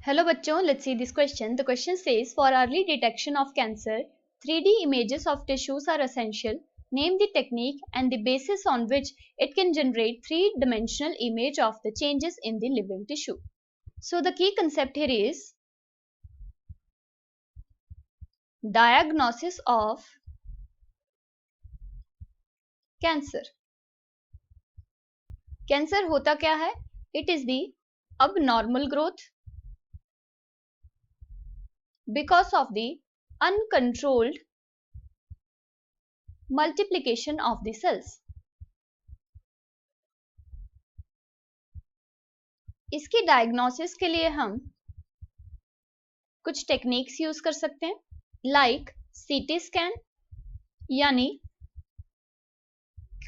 Hello बच्चों, let's see this question. The question says, for early detection of cancer, 3D images of tissues are essential. Name the technique and the basis on which it can generate three-dimensional image of the changes in the living tissue. So the key concept here is diagnosis of cancer. Cancer होता क्या है? It is the abnormal growth because of the uncontrolled multiplication of the cells. इसकी diagnosis के लिए हम कुछ techniques use कर सकते हैं, लाइक सीटी स्कैन यानी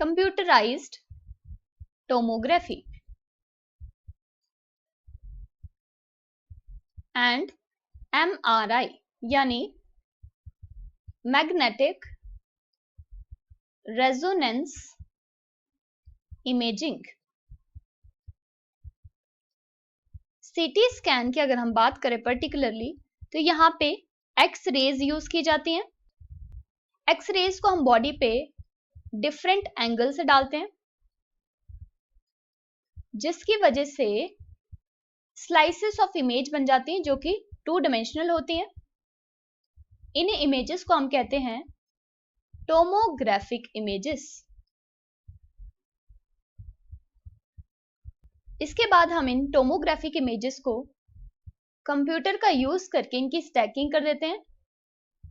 कंप्यूटराइज्ड टोमोग्राफी एंड एमआरआई यानी magnetic resonance imaging. CT scan की अगर हम बात करें पर्टिकुलरली तो यहाँ पे एक्स रेज यूज की जाती हैं। एक्स रेज को हम बॉडी पे डिफरेंट एंगल से डालते हैं, जिसकी वजह से स्लाइसेस ऑफ इमेज बन जाती हैं जो कि 2 डायमेंशनल होती हैं। इन इमेजेस को हम कहते हैं टोमोग्राफिक इमेजेस। इसके बाद हम इन टोमोग्राफिक इमेजेस को कंप्यूटर का यूज करके इनकी स्टैकिंग कर देते हैं,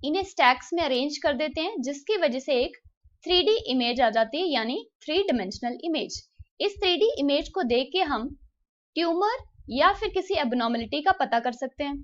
इन्हें स्टैक्स में अरेंज कर देते हैं, जिसकी वजह से एक 3D इमेज आ जाती है यानी 3 डायमेंशनल इमेज। इस 3D इमेज को देख के हम ट्यूमर या फिर किसी एबनॉर्मलिटी का पता कर सकते हैं।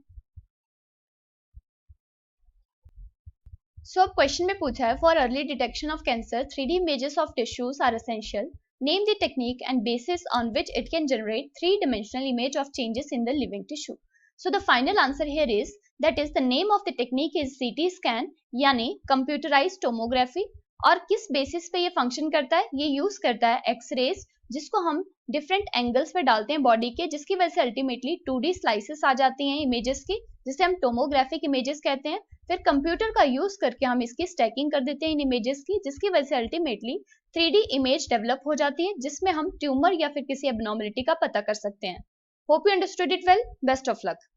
सो क्वेश्चन में पूछा है, for early detection of cancer 3D images of tissues are essential. Name the technique and basis on which it can generate 3-dimensional image of changes in the living tissue. So the final answer here is, that is the name of the technique is CT scan यानी computerized tomography। और किस basis पे ये function करता है? ये use करता है एक्सरेज, जिसको हम डिफरेंट एंगल्स पे डालते हैं बॉडी के, जिसकी वजह से अल्टीमेटली 2D स्लाइसेस आ जाती हैं इमेजेस की, जिसे हम टोमोग्राफिक इमेजेस कहते हैं। फिर कंप्यूटर का यूज करके हम इसकी स्टैकिंग कर देते हैं इन इमेजेस की, जिसकी वजह से अल्टीमेटली 3D इमेज डेवलप हो जाती है, जिसमें हम ट्यूमर या फिर किसी एबनॉर्मलिटी का पता कर सकते हैं। Hope you understood it well. Best of luck.